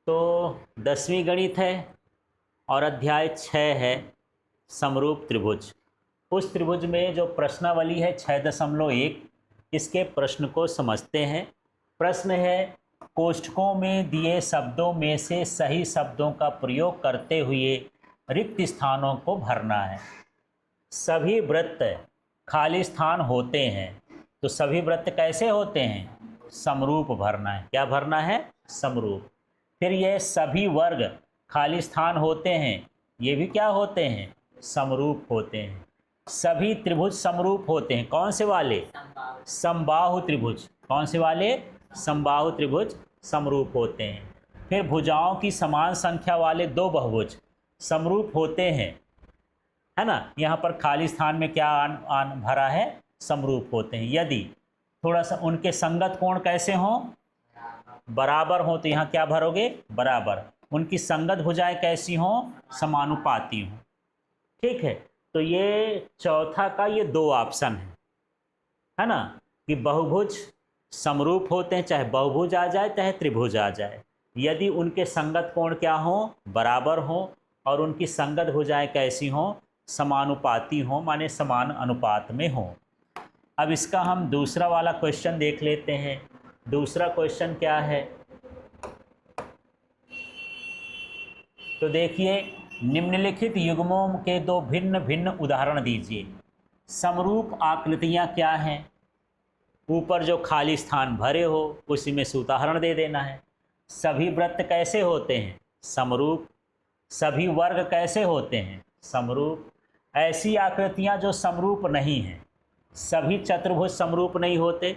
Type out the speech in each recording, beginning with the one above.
तो 10वीं गणित है और अध्याय 6 है समरूप त्रिभुज। उस त्रिभुज में जो प्रश्नावली है 6.1, इसके प्रश्न को समझते हैं। प्रश्न है, कोष्ठकों में दिए शब्दों में से सही शब्दों का प्रयोग करते हुए रिक्त स्थानों को भरना है। सभी वृत्त खाली स्थान होते हैं, तो सभी वृत्त कैसे होते हैं? समरूप भरना है। क्या भरना है? समरूप। फिर ये सभी वर्ग खाली स्थान होते हैं, ये भी क्या होते हैं? समरूप होते हैं। सभी त्रिभुज समरूप होते हैं। कौन से वाले? समबाहु त्रिभुज। कौन से वाले? समबाहु त्रिभुज समरूप होते हैं। फिर भुजाओं की समान संख्या वाले दो बहुभुज समरूप होते हैं, है ना। यहाँ पर खाली स्थान में क्या आन भरा है? समरूप होते हैं। यदि थोड़ा सा उनके संगत कोण कैसे हों? बराबर हो, तो यहाँ क्या भरोगे? बराबर। उनकी संगत भुजाएं कैसी हों? समानुपाती हों। ठीक है, तो ये चौथा का ये दो ऑप्शन है ना, कि बहुभुज समरूप होते हैं, चाहे बहुभुज आ जाए चाहे त्रिभुज आ जाए, यदि उनके संगत कोण क्या हों? बराबर हों, और उनकी संगत भुजाएं कैसी हों? समानुपाती हों, माने समान अनुपात में हों। अब इसका हम दूसरा वाला क्वेश्चन देख लेते हैं। दूसरा क्वेश्चन क्या है? तो देखिए, निम्नलिखित युग्मों के दो भिन्न भिन्न उदाहरण दीजिए। समरूप आकृतियां क्या हैं? ऊपर जो खाली स्थान भरे हो उसी में से उदाहरण दे देना है। सभी वृत्त कैसे होते हैं? समरूप। सभी वर्ग कैसे होते हैं? समरूप। ऐसी आकृतियां जो समरूप नहीं हैं। सभी चतुर्भुज समरूप नहीं होते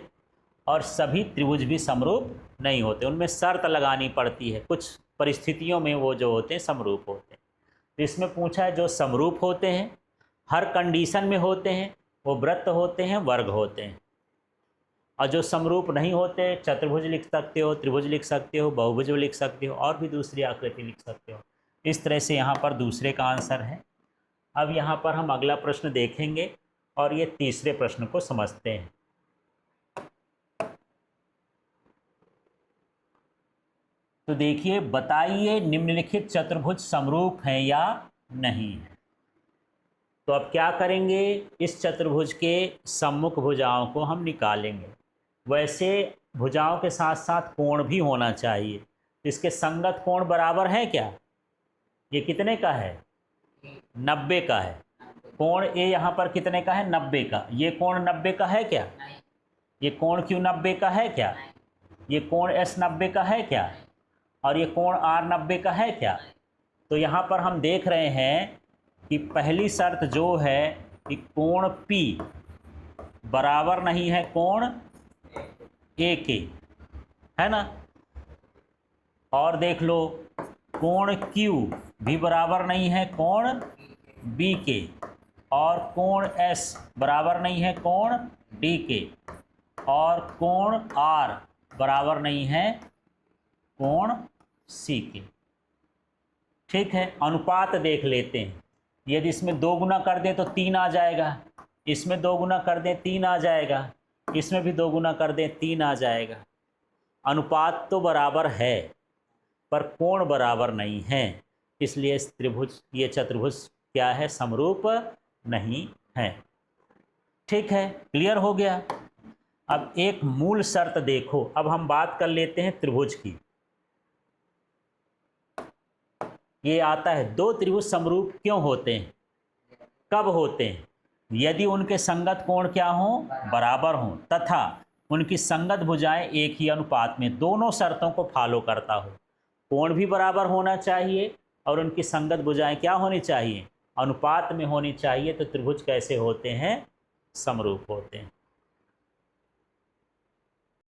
और सभी त्रिभुज भी समरूप नहीं होते। उनमें शर्त लगानी पड़ती है, कुछ परिस्थितियों में वो जो होते हैं समरूप होते हैं। तो इसमें पूछा है जो समरूप होते हैं, हर कंडीशन में होते हैं, वो वृत्त होते हैं, वर्ग होते हैं। और जो समरूप नहीं होते, चतुर्भुज लिख सकते हो, त्रिभुज लिख सकते हो, बहुभुज लिख सकते हो, और भी दूसरी आकृति लिख सकते हो। इस तरह से यहाँ पर दूसरे का आंसर है। अब यहाँ पर हम अगला प्रश्न देखेंगे और ये तीसरे प्रश्न को समझते हैं। तो देखिए, बताइए निम्नलिखित चतुर्भुज समरूप हैं या नहीं है। तो अब क्या करेंगे? इस चतुर्भुज के सम्मुख भुजाओं को हम निकालेंगे। वैसे भुजाओं के साथ साथ कोण भी होना चाहिए। इसके संगत कोण बराबर है क्या? ये कितने का है? 90 का है। कोण ए यहाँ पर कितने का है? 90 का। ये कोण 90 का है क्या? ये कोण क्यू 90 का है क्या? ये कोण एस 90 का है क्या? और ये कोण आर 90 का है क्या? तो यहाँ पर हम देख रहे हैं कि पहली शर्त जो है कि कोण P बराबर नहीं है कोण ए के, है ना। और देख लो, कोण Q भी बराबर नहीं है कोण B के, और कोण S बराबर नहीं है कोण D के, और कोण R बराबर नहीं है कोण C के। ठीक है, अनुपात देख लेते हैं। यदि इसमें 2 गुना कर दें तो 3 आ जाएगा, इसमें 2 गुना कर दें 3 आ जाएगा, इसमें भी 2 गुना कर दें 3 आ जाएगा। अनुपात तो बराबर है पर कोण बराबर नहीं है, इसलिए त्रिभुज, ये चतुर्भुज क्या है? समरूप नहीं है। ठीक है, क्लियर हो गया। अब एक मूल शर्त देखो। अब हम बात कर लेते हैं त्रिभुज की। ये आता है, दो त्रिभुज समरूप क्यों होते हैं? कब होते हैं? यदि उनके संगत कोण क्या हों? बराबर हों, तथा उनकी संगत भुजाएं एक ही अनुपात में, दोनों शर्तों को फॉलो करता हो। कोण भी बराबर होना चाहिए और उनकी संगत भुजाएं क्या होनी चाहिए? अनुपात में होनी चाहिए। तो त्रिभुज कैसे होते हैं? समरूप होते हैं।